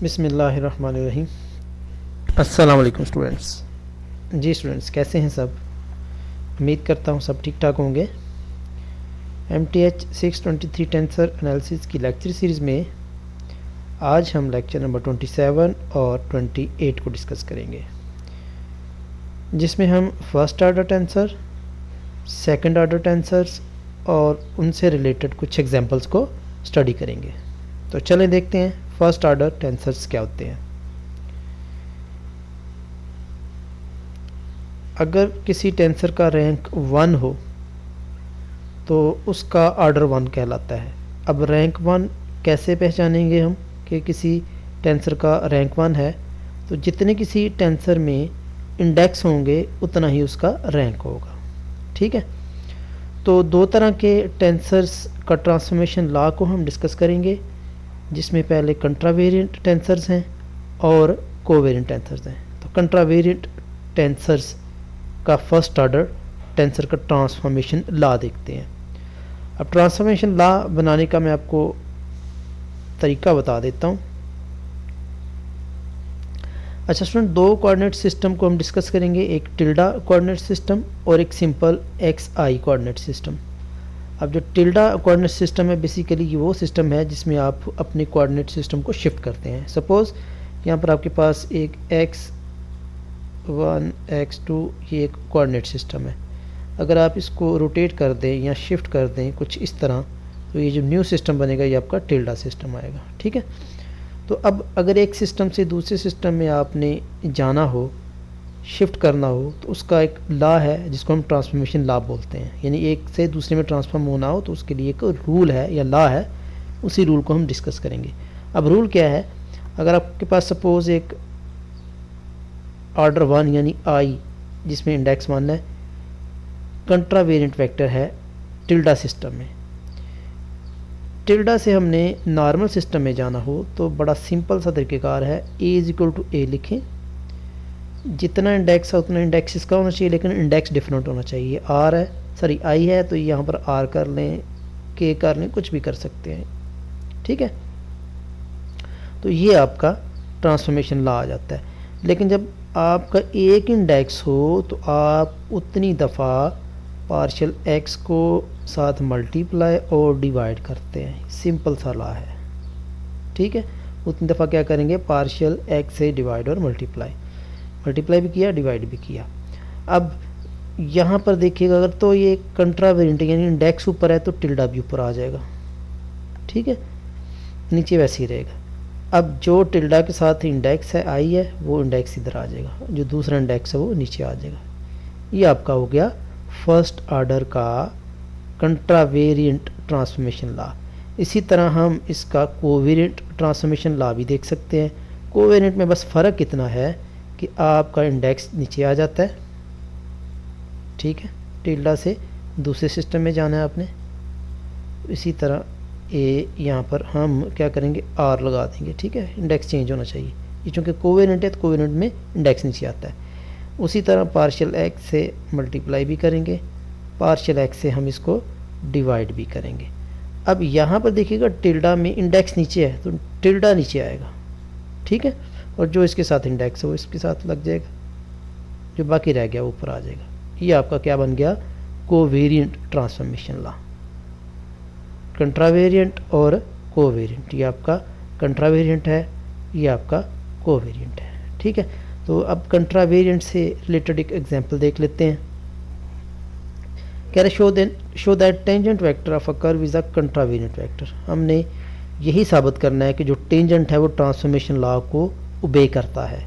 बिस्मिल्लाहिर्रहमानिर्रहीम। अस्सलाम वालेकुम स्टूडेंट्स। जी स्टूडेंट्स, कैसे हैं सब? उम्मीद करता हूँ सब ठीक ठाक होंगे। MTH 623 टेंसर एनालिसिस की लेक्चर सीरीज़ में आज हम लेक्चर नंबर 27 और 28 को डिस्कस करेंगे, जिसमें हम first order tensor, second order tensors और उनसे रिलेटेड कुछ एग्जांपल्स को स्टडी करेंगे। तो चलें देखते हैं फर्स्ट आर्डर टेंसर्स क्या होते हैं। अगर किसी टेंसर का रैंक 1 हो तो उसका आर्डर 1 कहलाता है। अब रैंक 1 कैसे पहचानेंगे हम कि किसी टेंसर का रैंक 1 है? तो जितने किसी टेंसर में इंडेक्स होंगे उतना ही उसका रैंक होगा। ठीक है, तो दो तरह के टेंसर्स का ट्रांसफॉर्मेशन लॉ को हम डिस्कस करेंगे, जिसमें पहले कंट्रावेरिएंट टेंसर्स हैं और कोवेरिएंट टेंसर्स हैं। तो कंट्रावेरिएंट टेंसर्स का फर्स्ट ऑर्डर टेंसर का ट्रांसफॉर्मेशन लॉ देखते हैं। अब ट्रांसफॉर्मेशन लॉ बनाने का मैं आपको तरीका बता देता हूँ। अच्छा स्टूडेंट, दो कोऑर्डिनेट सिस्टम को हम डिस्कस करेंगे, एक टिल्डा कोऑर्डिनेट सिस्टम और एक सिंपल XI कोऑर्डिनेट सिस्टम। अब जो टिल्डा कोऑर्डिनेट सिस्टम है बेसिकली ये वो सिस्टम है जिसमें आप अपने कोऑर्डिनेट सिस्टम को शिफ्ट करते हैं। सपोज़ यहाँ पर आपके पास एक x1 x2 ये एक कोऑर्डिनेट सिस्टम है। अगर आप इसको रोटेट कर दें या शिफ्ट कर दें कुछ इस तरह, तो ये जो न्यू सिस्टम बनेगा ये आपका टिल्डा सिस्टम आएगा। ठीक है, तो अब अगर एक सिस्टम से दूसरे सिस्टम में आपने जाना हो, शिफ्ट करना हो, तो उसका एक लॉ है जिसको हम ट्रांसफॉर्मेशन लॉ बोलते हैं। यानी एक से दूसरे में ट्रांसफॉर्म होना हो तो उसके लिए एक रूल है या लॉ है, उसी रूल को हम डिस्कस करेंगे। अब रूल क्या है? अगर आपके पास सपोज़ एक ऑर्डर 1 यानी I जिसमें इंडेक्स 1 है, कंट्रावेरिएंट वेक्टर है टिल्डा सिस्टम में। टिल्डा से हमने नॉर्मल सिस्टम में जाना हो तो बड़ा सिंपल सा तरीक़ेकार है, A लिखें। जितना इंडेक्स है उतना इंडेक्स इसका होना चाहिए, लेकिन इंडेक्स डिफरेंट होना चाहिए। R है, सॉरी I है, तो यहाँ पर R कर लें, K कर लें, कुछ भी कर सकते हैं। ठीक है, तो ये आपका ट्रांसफॉर्मेशन लॉ आ जाता है। लेकिन जब आपका एक इंडेक्स हो तो आप उतनी दफ़ा पार्शियल x को साथ मल्टीप्लाई और डिवाइड करते हैं। सिंपल सा लॉ है। ठीक है, उतनी दफ़ा क्या करेंगे? पार्शियल x से डिवाइड और मल्टीप्लाई भी किया, डिवाइड भी किया। अब यहाँ पर देखिएगा, अगर तो ये कंट्रावेरिएंट यानी इंडेक्स ऊपर है तो टिल्डा भी ऊपर आ जाएगा। ठीक है, नीचे वैसे ही रहेगा। अब जो टिल्डा के साथ इंडेक्स है I है, वो इंडेक्स इधर आ जाएगा, जो दूसरा इंडेक्स है वो नीचे आ जाएगा। ये आपका हो गया फर्स्ट ऑर्डर का कंट्रावेरिएंट ट्रांसफॉर्मेशन लॉ। इसी तरह हम इसका कोवेरिएंट ट्रांसफॉर्मेशन लॉ भी देख सकते हैं। कोवेरिएंट में बस फ़र्क इतना है कि आपका इंडेक्स नीचे आ जाता है। ठीक है, टिल्डा से दूसरे सिस्टम में जाना है आपने। इसी तरह यहाँ पर हम क्या करेंगे? R लगा देंगे। ठीक है, इंडेक्स चेंज होना चाहिए। ये चूँकि कोवेरिएंट है तो कोवेरिएंट में इंडेक्स नीचे आता है। उसी तरह पार्शियल x से मल्टीप्लाई भी करेंगे, पार्शियल x से हम इसको डिवाइड भी करेंगे। अब यहाँ पर देखिएगा टिल्डा में इंडेक्स नीचे है तो टिल्डा नीचे आएगा। ठीक है, और जो इसके साथ इंडेक्स है वो इसके साथ लग जाएगा, जो बाकी रह गया वो ऊपर आ जाएगा। ये आपका क्या बन गया? Covariant transformation law. कंट्रावेरिएंट और कोवेरिएंट, ये आपका कंट्रावेरिएंट है, ये आपका कोवेरिएंट है। ठीक है, तो अब कंट्रावेरिएंट से रिलेटेड एक एग्जांपल देख लेते हैं। कह रहे show that tangent vector of a curve is a contravariant vector. हमने यही साबित करना है कि जो टेंजेंट है वो ट्रांसफॉर्मेशन लॉ को ओबे करता है।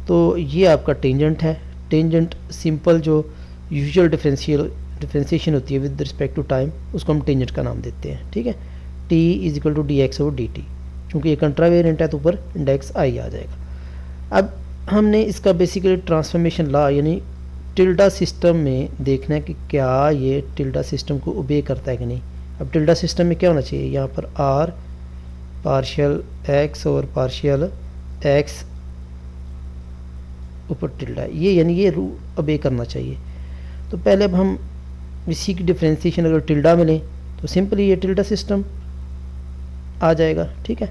तो ये आपका टेंजेंट है। टेंजेंट सिंपल जो यूजुअल डिफरेंशिएशन होती है विद रिस्पेक्ट टू टाइम, उसको हम टेंजेंट का नाम देते हैं। ठीक है, T is equal to dx और dt। चूँकि ये कंट्रावेरिएंट है तो ऊपर इंडेक्स I आ जाएगा। अब हमने इसका बेसिकली ट्रांसफॉर्मेशन लॉ यानी टिल्डा सिस्टम में देखना है कि क्या ये टिल्डा सिस्टम को ओबे करता है कि नहीं। अब टिल्डा सिस्टम में क्या होना चाहिए? यहाँ पर R पार्शियल x और पार्शियल x ऊपर टिल्डा, ये यानी ये रूल ओबे करना चाहिए। तो पहले अब हम इसी की डिफरेंशिएशन अगर टिल्डा में लें तो सिंपली ये टिल्डा सिस्टम आ जाएगा। ठीक है,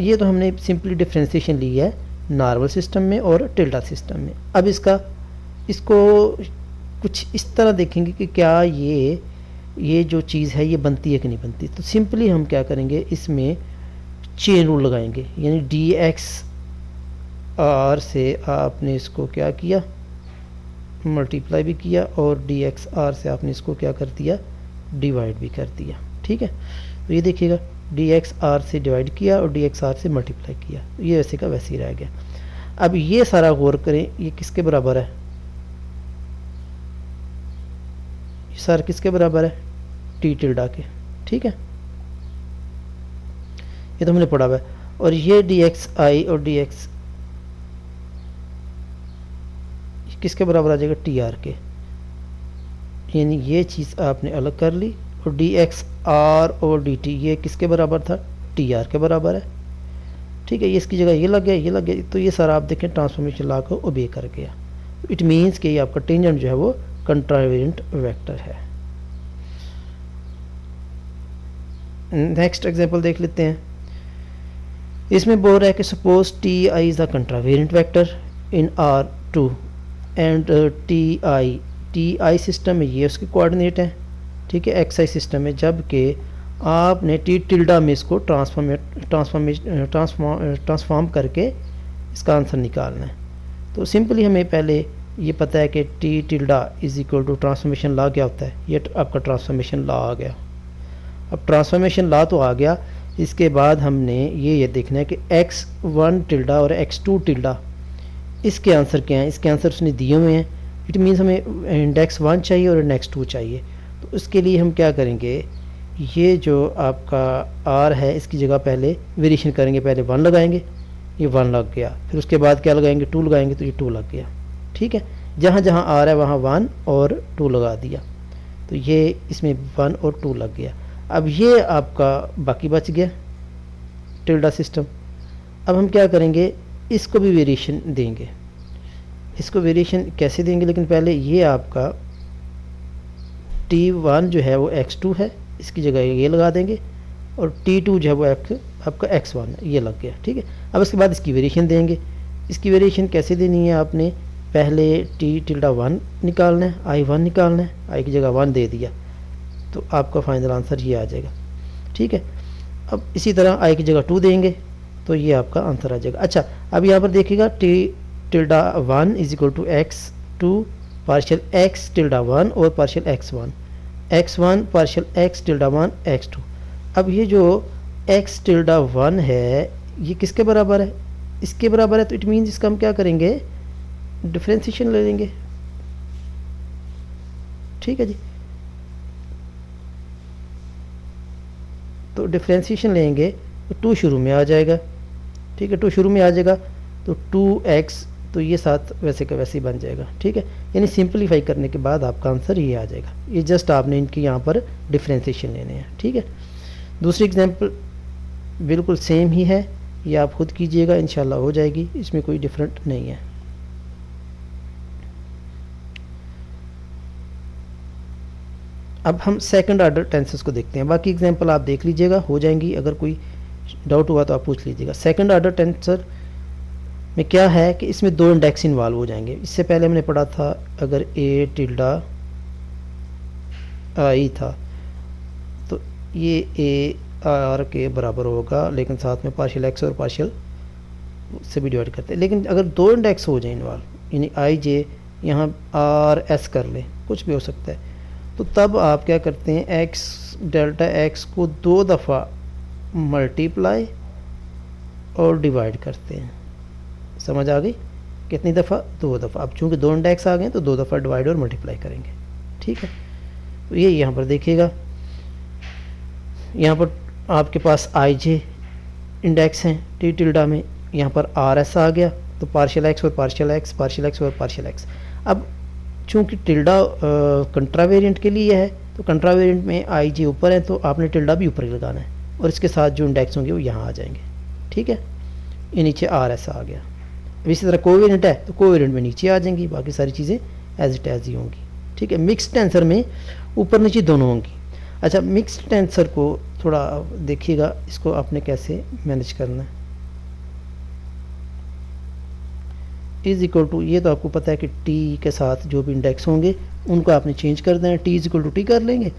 ये तो हमने सिंपली डिफ्रेंसिएशन ली है नॉर्मल सिस्टम में और टिल्डा सिस्टम में। अब इसको कुछ इस तरह देखेंगे कि क्या ये जो चीज़ है ये बनती है कि नहीं बनती। तो सिंपली हम क्या करेंगे, इसमें चेन रूल लगाएंगे, यानी डी एक्स आर से आपने इसको क्या किया, मल्टीप्लाई भी किया, और डी एक्स आर से आपने इसको क्या कर दिया, डिवाइड भी कर दिया। ठीक है, तो ये देखिएगा डी एक्स आर से डिवाइड किया और डी एक्स आर से मल्टीप्लाई किया, ये वैसे का वैसे ही रह गया। अब ये सारा गौर करें, ये किसके बराबर है, ये सारा किसके बराबर है, टी टिल्डा के। ठीक है, ये तो हमने पढ़ा हुआ है। और ये डी एक्स आई और डी एक्स किसके बराबर आ जाएगा, टी आर के, यानी ये चीज़ आपने अलग कर ली। और डी एक्स आर और डी टी ये किसके बराबर था, टी आर के बराबर है। ठीक है, ये इसकी जगह ये लग गया, ये लग गया, तो ये सारा आप देखें ट्रांसफॉर्मेशन लॉ को ओबे कर गया। इट मीन्स कि ये आपका टेंजेंट जो है वो कंट्रावेरिएंट वेक्टर है। नेक्स्ट एग्जांपल देख लेते हैं। इसमें बोल रहा है कि suppose T I is the contravariant vector in R two and T I system में ये उसके कोऑर्डिनेट हैं। ठीक है, एक्स आई सिस्टम में, जबकि आपने टी टिल्डा में इसको ट्रांसफॉर्म करके इसका आंसर निकालना है। तो सिंपली हमें पहले ये पता है कि T tilde is equal to transformation law क्या होता है, ये आपका ट्रांसफॉर्मेशन लॉ आ गया। अब ट्रांसफॉर्मेशन लॉ तो आ गया, इसके बाद हमने ये देखना है कि x1 टिल्डा और x2 टिल्डा इसके आंसर क्या हैं। इसके आंसर उसने दिए हुए हैं, इट मीन्स हमें इंडेक्स 1 चाहिए और इंडेक्स 2 चाहिए। तो उसके लिए हम क्या करेंगे, ये जो आपका r है इसकी जगह पहले वेरिएशन करेंगे, पहले 1 लगाएंगे, ये 1 लग गया, फिर उसके बाद क्या लगाएंगे, 2 लगाएंगे, तो ये 2 लग गया। ठीक है, जहाँ जहाँ r है वहाँ 1 और 2 लगा दिया, तो ये इसमें 1 और 2 लग गया। अब ये आपका बाकी बच गया टिल्डा सिस्टम। अब हम क्या करेंगे, इसको भी वेरिएशन देंगे। इसको वेरिएशन कैसे देंगे, लेकिन पहले ये आपका T1 जो है वो x2 है, इसकी जगह ये लगा देंगे, और T2 जो है वो आपका x1 है, ये लग गया। ठीक है, अब इसके बाद इसकी वेरिएशन देंगे। इसकी वेरिएशन कैसे देनी है, आपने पहले T टिल्डा 1 निकालना है, I1 निकालना है, I की जगह 1 दे दिया, तो आपका फाइनल आंसर ये आ जाएगा। ठीक है, अब इसी तरह I की जगह 2 देंगे, तो ये आपका आंसर आ जाएगा। अच्छा, अब यहाँ पर देखिएगा T tilde 1 is equal to x2 partial x tilde 1 और partial x1 partial x tilde 1 x2। अब ये जो x टिल्डा 1 है ये किसके बराबर है, इसके बराबर है, तो इट मीन्स इसका हम क्या करेंगे, डिफ्रेंसिएशन ले लेंगे। ठीक है जी, तो डिफ्रेंसिएशन लेंगे तो 2 शुरू में आ जाएगा। ठीक है, 2 शुरू में आ जाएगा, तो 2x, तो ये साथ वैसे का वैसे ही बन जाएगा। ठीक है, यानी सिंपलीफाई करने के बाद आपका आंसर ये आ जाएगा। ये जस्ट आपने इनके यहाँ पर डिफ्रेंसिएशन लेने हैं। ठीक है, दूसरी एग्जांपल बिल्कुल सेम ही है, ये आप खुद कीजिएगा, इंशाल्लाह हो जाएगी, इसमें कोई डिफरेंट नहीं है। अब हम सेकंड ऑर्डर टेंसेस को देखते हैं, बाकी एग्जांपल आप देख लीजिएगा, हो जाएंगी, अगर कोई डाउट हुआ तो आप पूछ लीजिएगा। सेकंड ऑर्डर टेंसर में क्या है कि इसमें 2 इंडेक्स इन्वॉल्व हो जाएंगे। इससे पहले हमने पढ़ा था अगर ए टिल्डा आई था तो ये ए आर के बराबर होगा, लेकिन साथ में पार्शियल एक्स और पार्शियल से भी डिवाइड करते हैं। लेकिन अगर 2 इंडेक्स हो जाए इन्वॉल्व, यानी आई जे यहाँ आर एस कर लें, कुछ भी हो सकता है, तो तब आप क्या करते हैं, एक्स डेल्टा एक्स को 2 दफ़ा मल्टीप्लाई और डिवाइड करते हैं। समझ आ गई, कितनी दफ़ा, 2 दफ़ा। अब चूँकि 2 इंडेक्स आ गए तो 2 दफ़ा डिवाइड और मल्टीप्लाई करेंगे। ठीक है, तो ये यहाँ पर देखिएगा, यहाँ पर आपके पास आई जे इंडेक्स हैं टी टिल्डा में, यहाँ पर आर एस आ गया, तो पार्शियल एक्स और पार्शियल एक्स, पार्शियल एक्स और पार्शियल एक्स। अब चूँकि टिल्डा कंट्रावेरिएंट के लिए है, तो कंट्रावेरिएंट में आई जे ऊपर है, तो आपने टिल्डा भी ऊपर ही लगाना है, और इसके साथ जो इंडेक्स होंगे वो यहाँ आ जाएंगे। ठीक है, ये नीचे आर एस आ गया। अब इसी तरह कोवेरिएंट है तो कोवेरिएंट में नीचे आ जाएंगी, बाकी सारी चीज़ें एज इट एज ही होंगी। ठीक है, मिक्स्ड टेंसर में ऊपर नीचे दोनों होंगी। अच्छा, मिक्स्ड टेंसर को थोड़ा देखिएगा, इसको आपने कैसे मैनेज करना है। इज़ इक्वल टू, ये तो आपको पता है कि टी के साथ जो भी इंडेक्स होंगे उनको आपने चेंज कर देना, T is equal to T कर लेंगे।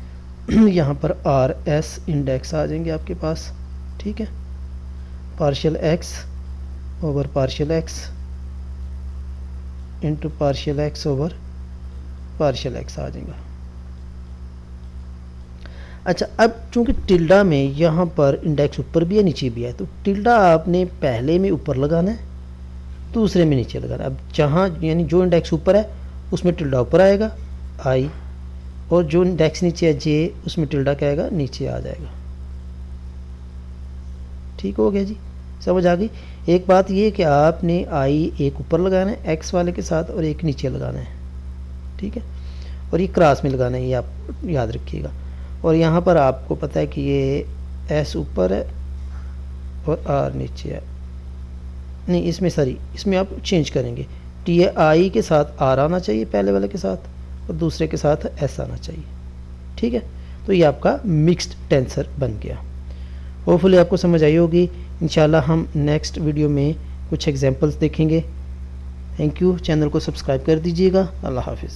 यहाँ पर आर एस इंडेक्स आ जाएंगे आपके पास, ठीक है, partial x over partial x into partial x over partial x आ जाएगा। अच्छा, अब चूंकि टिल्डा में यहाँ पर इंडेक्स ऊपर भी है नीचे भी है, तो टिल्डा आपने पहले में ऊपर लगाना है, दूसरे में नीचे लगाना है। अब जहाँ यानी जो इंडेक्स ऊपर है उसमें टिल्डा ऊपर आएगा आई, और जो इंडेक्स नीचे है जे, उसमें टिल्डा क्या आएगा, नीचे आ जाएगा। ठीक हो गया जी, समझ आ गई। एक बात ये कि आपने आई एक ऊपर लगाना है एक्स वाले के साथ और एक नीचे लगाना है, ठीक है, और ये क्रॉस में लगाना है, ये आप याद रखिएगा। और यहाँ पर आपको पता है कि ये एस ऊपर है और आर नीचे है, नहीं इसमें सॉरी, इसमें आप चेंज करेंगे, टी आई के साथ आर आना चाहिए पहले वाले के साथ, और दूसरे के साथ एस आना चाहिए, ठीक है। तो ये आपका मिक्स्ड टेंसर बन गया। होपफुली आपको समझ आई होगी। इंशाल्लाह हम नेक्स्ट वीडियो में कुछ एग्जांपल्स देखेंगे। थैंक यू, चैनल को सब्सक्राइब कर दीजिएगा। अल्लाह हाफिज़।